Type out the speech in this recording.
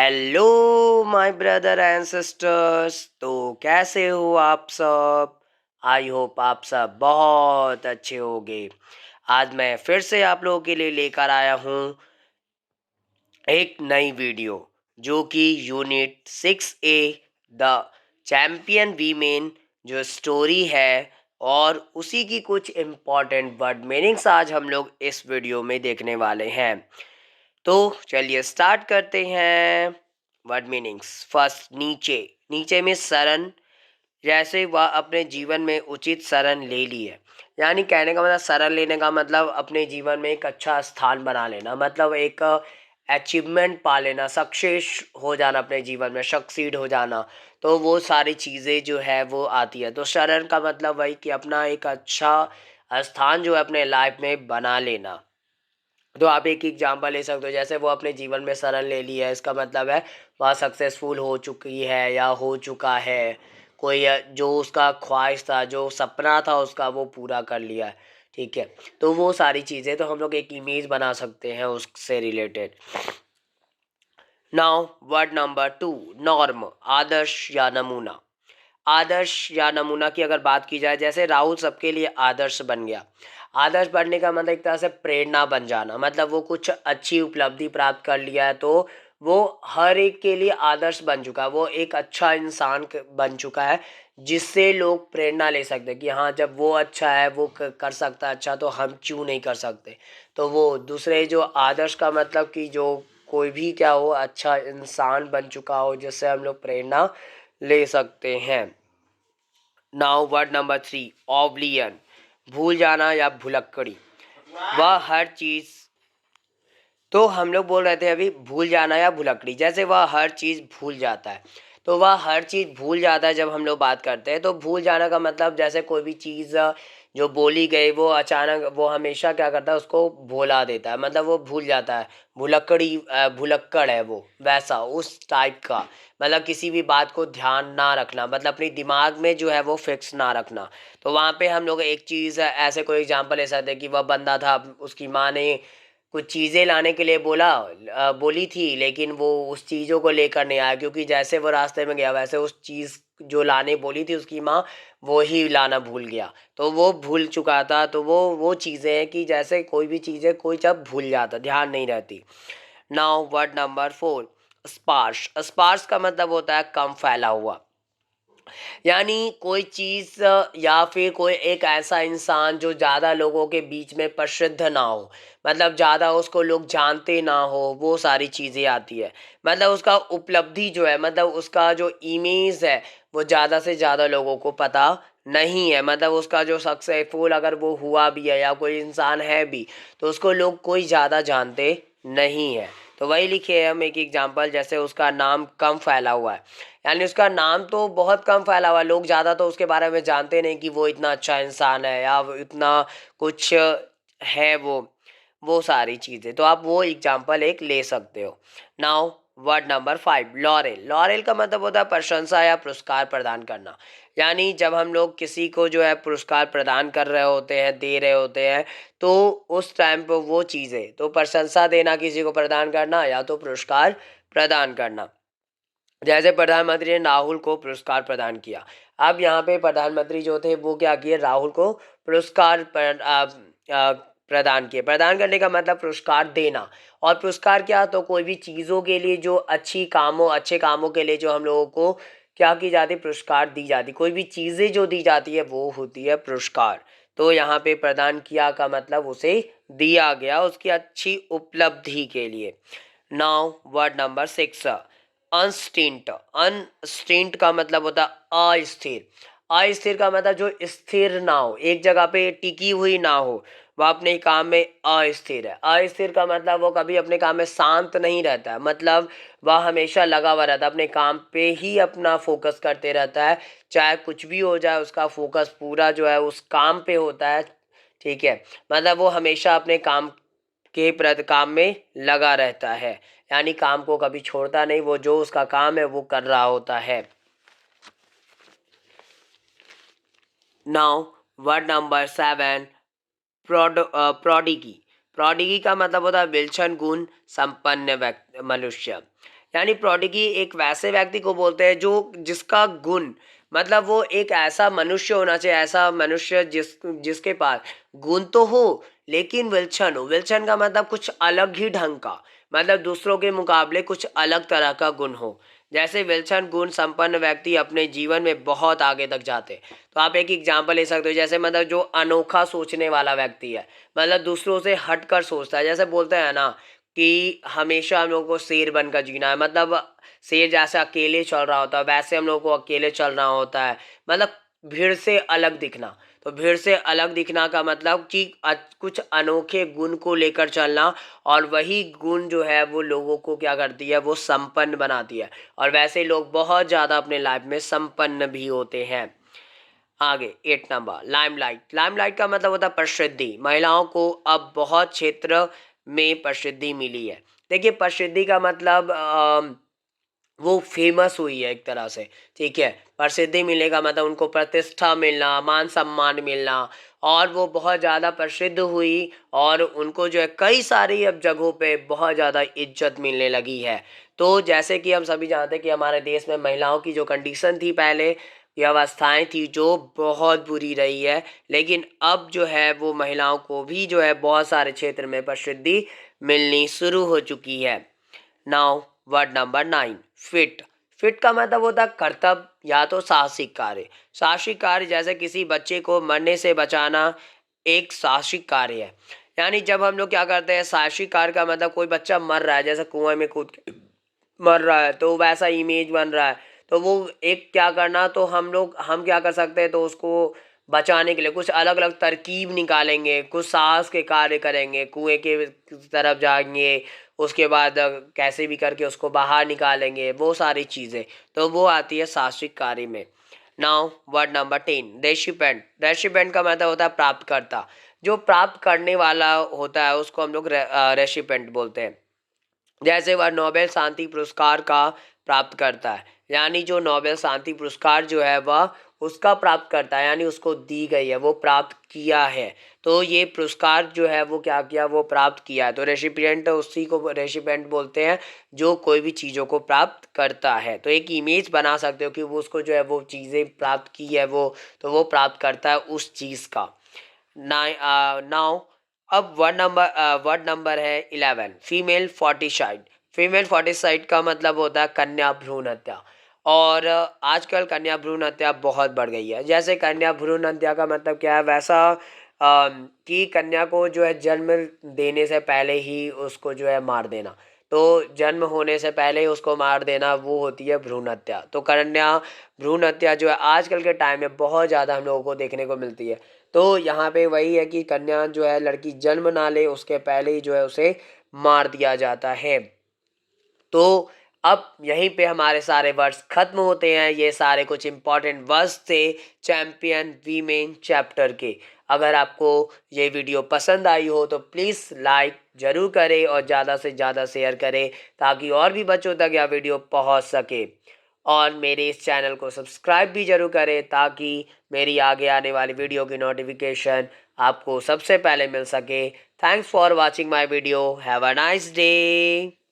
Hello my brother and sisters. तो कैसे हो आप सब? आई होप आप सब बहुत अच्छे होंगे। आज मैं फिर से आप लोगों के लिए लेकर आया हूँ एक नई वीडियो, जो कि unit 6A the champion women जो स्टोरी है, और उसी की कुछ इम्पॉर्टेंट वर्ड मीनिंग्स आज हम लोग इस वीडियो में देखने वाले हैं। तो चलिए स्टार्ट करते हैं। Word meanings. फर्स्ट, नीचे। नीचे में शरण, जैसे वह अपने जीवन में उचित शरण ले ली है। यानी कहने का मतलब, शरण लेने का मतलब अपने जीवन में एक अच्छा स्थान बना लेना, मतलब एक अचीवमेंट पा लेना, सक्सेस हो जाना, अपने जीवन में सक्सीड हो जाना। तो वो सारी चीज़ें जो है वो आती है। तो शरण का मतलब वही कि अपना एक अच्छा स्थान जो है अपने लाइफ में बना लेना। तो आप एक एग्जांपल ले सकते हो, जैसे वो अपने जीवन में शरण ले ली है, इसका मतलब है वह सक्सेसफुल हो चुकी है या हो चुका है। कोई जो उसका ख्वाहिश था, जो सपना था उसका, वो पूरा कर लिया है। ठीक है, तो वो सारी चीज़ें तो हम लोग एक इमेज बना सकते हैं उससे related. Now word number 2, norm, आदर्श या नमूना। आदर्श या नमूना की अगर बात की जाए, जैसे राहुल सबके लिए आदर्श बन गया। आदर्श बनने का मतलब एक तरह से प्रेरणा बन जाना, मतलब वो कुछ अच्छी उपलब्धि प्राप्त कर लिया है तो वो हर एक के लिए आदर्श बन चुका है। वो एक अच्छा इंसान बन चुका है, जिससे लोग प्रेरणा ले सकते हैं कि हाँ, जब वो अच्छा है, वो कर सकता है अच्छा, तो हम क्यों नहीं कर सकते। तो वो दूसरे जो आदर्श का मतलब कि जो कोई भी क्या हो, अच्छा इंसान बन चुका हो, जिससे हम लोग प्रेरणा ले सकते हैं। नाउ वर्ड नंबर 3, ऑब्लियन, भूल जाना या भुलक्कड़ी। वह हर चीज, तो हम लोग बोल रहे थे अभी भूल जाना या भुलक्कड़ी, जैसे वह हर चीज़ भूल जाता है। तो वह हर चीज़ भूल जाता है जब हम लोग बात करते हैं। तो भूल जाना का मतलब, जैसे कोई भी चीज़ जो बोली गई वो अचानक, वो हमेशा क्या करता है, उसको भुला देता है, मतलब वो भूल जाता है। भुलक्कड़ी, भुलक्कड़ है वो, वैसा उस टाइप का। मतलब किसी भी बात को ध्यान ना रखना, मतलब अपने दिमाग में जो है वो फिक्स ना रखना। तो वहाँ पे हम लोग एक चीज़ ऐसे कोई एग्जांपल ले सकते हैं कि वह बंदा था, उसकी माँ ने कुछ चीज़ें लाने के लिए बोली थी, लेकिन वो उस चीज़ों को लेकर नहीं आया, क्योंकि जैसे वो रास्ते में गया वैसे उस चीज़ जो लाने बोली थी उसकी माँ, वो ही लाना भूल गया। तो वो भूल चुका था। तो वो चीज़ें हैं कि जैसे कोई भी चीज़ें कोई जब भूल जाता, ध्यान नहीं रहती। Now word number 4, स्पार्श। स्पार्श का मतलब होता है कम फैला हुआ। यानी कोई चीज़ या फिर कोई एक ऐसा इंसान जो ज़्यादा लोगों के बीच में प्रसिद्ध ना हो, मतलब ज़्यादा उसको लोग जानते ना हो, वो सारी चीज़ें आती है। मतलब उसका उपलब्धि जो है, मतलब उसका जो इमेज है, वो ज़्यादा से ज़्यादा लोगों को पता नहीं है। मतलब उसका जो सक्सेसफुल अगर वो हुआ भी है या कोई इंसान है भी, तो उसको लोग कोई ज़्यादा जानते नहीं है। तो वही लिखे हैं हम एक एग्जांपल, जैसे उसका नाम कम फैला हुआ है। यानी उसका नाम तो बहुत कम फैला हुआ है, लोग ज़्यादा तो उसके बारे में जानते नहीं कि वो इतना अच्छा इंसान है या वो इतना कुछ है। वो सारी चीज़ें तो आप वो एग्जांपल एक ले सकते हो। Now word number 5, laurel. Laurel का मतलब होता है प्रशंसा या पुरस्कार प्रदान करना। यानी जब हम लोग किसी को जो है पुरस्कार प्रदान कर रहे होते हैं, दे रहे होते हैं, तो उस टाइम पर वो चीज़ें, तो प्रशंसा देना, किसी को प्रदान करना या तो पुरस्कार प्रदान करना। जैसे प्रधानमंत्री ने राहुल को पुरस्कार प्रदान किया। अब यहाँ पे प्रधानमंत्री जो थे वो क्या किए, राहुल को प्रदान किए। प्रदान करने का मतलब पुरस्कार देना। और पुरस्कार क्या, तो कोई भी चीज़ों के लिए जो अच्छे कामों के लिए जो हम लोगों को क्या की जाती, पुरस्कार दी जाती। कोई भी चीज़ें जो दी जाती है वो होती है पुरस्कार। तो यहाँ पे प्रदान किया का मतलब उसे दिया गया उसकी अच्छी उपलब्धि के लिए। Now word number 6, अनस्टिंट। अनस्टिंट का मतलब होता है अस्थिर। अस्थिर का मतलब जो स्थिर ना हो, एक जगह पे टिकी हुई ना हो, वह अपने काम में अस्थिर है। अस्थिर का मतलब वो कभी अपने काम में शांत नहीं रहता है, मतलब वह हमेशा लगा हुआ रहता है, अपने काम पे ही अपना फोकस करते रहता है। चाहे कुछ भी हो जाए, उसका फोकस पूरा जो है उस काम पे होता है। ठीक है, मतलब वो हमेशा अपने काम के प्रति काम में लगा रहता है, यानी काम को कभी छोड़ता नहीं, वो जो उसका काम है वो कर रहा होता है। Now word number 7, prodigy. Prodigy का मतलब होता है विलक्षण गुण संपन्न व्यक्ति, मनुष्य। यानी प्रौद्योगिकी एक वैसे व्यक्ति को बोलते हैं जो जिसका गुण मतलब वो एक ऐसा मनुष्य होना चाहिए, ऐसा मनुष्य जिसके पास गुण तो हो लेकिन विलक्षण हो। विलक्षण का मतलब कुछ अलग ही ढंग का, मतलब दूसरों के मुकाबले कुछ अलग तरह का गुण हो। जैसे विलक्षण गुण संपन्न व्यक्ति अपने जीवन में बहुत आगे तक जाते। तो आप एक एग्जाम्पल ले सकते हो, जैसे मतलब जो अनोखा सोचने वाला व्यक्ति है, मतलब दूसरों से हटकर सोचता है। जैसे बोलते हैं ना कि हमेशा हम लोगों को शेर बनकर जीना है, मतलब शेर जैसे अकेले चल रहा होता है वैसे हम लोगों को अकेले चलना होता है, मतलब भीड़ से अलग दिखना। तो भीड़ से अलग दिखना का मतलब कि कुछ अनोखे गुण को लेकर चलना, और वही गुण जो है वो लोगों को क्या करती है, वो संपन्न बनाती है। और वैसे लोग बहुत ज़्यादा अपने लाइफ में संपन्न भी होते हैं। आगे 8 नंबर, लाइमलाइट। लाइमलाइट का मतलब होता है प्रसिद्धि। महिलाओं को अब बहुत क्षेत्र में प्रसिद्धि मिली है। देखिए प्रसिद्धि का मतलब वो फेमस हुई है एक तरह से, ठीक है। प्रसिद्धि मिलने का मतलब उनको प्रतिष्ठा मिलना, मान सम्मान मिलना, और वो बहुत ज़्यादा प्रसिद्ध हुई और उनको जो है कई सारी अब जगहों पे बहुत ज़्यादा इज्जत मिलने लगी है। तो जैसे कि हम सभी जानते हैं कि हमारे देश में महिलाओं की जो कंडीशन थी पहले, ये अवस्थाएं थी जो बहुत बुरी रही है, लेकिन अब जो है वो महिलाओं को भी जो है बहुत सारे क्षेत्र में प्रसिद्धि मिलनी शुरू हो चुकी है। Now word number 9, fit. Fit का मतलब होता है कर्तव्य या तो साहसिक कार्य। साहसिक कार्य जैसे किसी बच्चे को मरने से बचाना एक साहसिक कार्य है। यानी जब हम लोग क्या करते हैं, साहसिक कार्य का मतलब कोई बच्चा मर रहा है, जैसे कुएं में कूद के मर रहा है तो वैसा इमेज बन रहा है, तो वो एक क्या करना, तो हम क्या कर सकते हैं, तो उसको बचाने के लिए कुछ अलग अलग तरकीब निकालेंगे, कुछ साहस के कार्य करेंगे, कुएं के तरफ जाएंगे, उसके बाद कैसे भी करके उसको बाहर निकालेंगे, वो सारी चीज़ें, तो वो आती है साहसिक कार्य में। Now word number 10, recipient. Recipient का मतलब होता है प्राप्तकर्ता। जो प्राप्त करने वाला होता है उसको हम लोग रेसिपेंट बोलते हैं। जैसे वह नोबेल शांति पुरस्कार का प्राप्त करता है, यानी जो नोबेल शांति पुरस्कार जो है वह उसका प्राप्त करता है, यानी उसको दी गई है, वो प्राप्त किया है। तो ये पुरस्कार जो है वो क्या किया, वो प्राप्त किया है। तो रेसिपिएंट उसी को रेसिपिएंट बोलते हैं जो कोई भी चीज़ों को प्राप्त करता है। तो एक इमेज बना सकते हो कि वो उसको जो है वो चीज़ें प्राप्त की है वो, तो वो प्राप्त करता है उस चीज़ का। नाउ अब वर्ड नंबर है 11, फीमेल फोर्टिसाइड। फीमेल फोर्टिसाइड का मतलब होता है कन्या भ्रूण हत्या। और आजकल कन्या भ्रूण हत्या बहुत बढ़ गई है। जैसे कन्या भ्रूण हत्या का मतलब क्या है, वैसा कि कन्या को जो है जन्म देने से पहले ही उसको जो है मार देना। तो जन्म होने से पहले ही उसको मार देना वो होती है भ्रूण हत्या। तो कन्या भ्रूण हत्या जो है आजकल के टाइम में बहुत ज़्यादा हम लोगों को देखने को मिलती है। तो यहाँ पे वही है कि कन्या जो है, लड़की जन्म ना ले उसके पहले ही जो है उसे मार दिया जाता है। तो अब यहीं पे हमारे सारे वर्ड्स खत्म होते हैं। ये सारे कुछ इंपॉर्टेंट वर्ड्स थे चैंपियन वीमेन चैप्टर के। अगर आपको ये वीडियो पसंद आई हो तो प्लीज़ लाइक ज़रूर करें और ज़्यादा से ज़्यादा शेयर करें ताकि और भी बच्चों तक यह वीडियो पहुंच सके। और मेरे इस चैनल को सब्सक्राइब भी ज़रूर करें ताकि मेरी आगे आने वाली वीडियो की नोटिफिकेशन आपको सबसे पहले मिल सके। Thanks for watching my video. Have a nice day.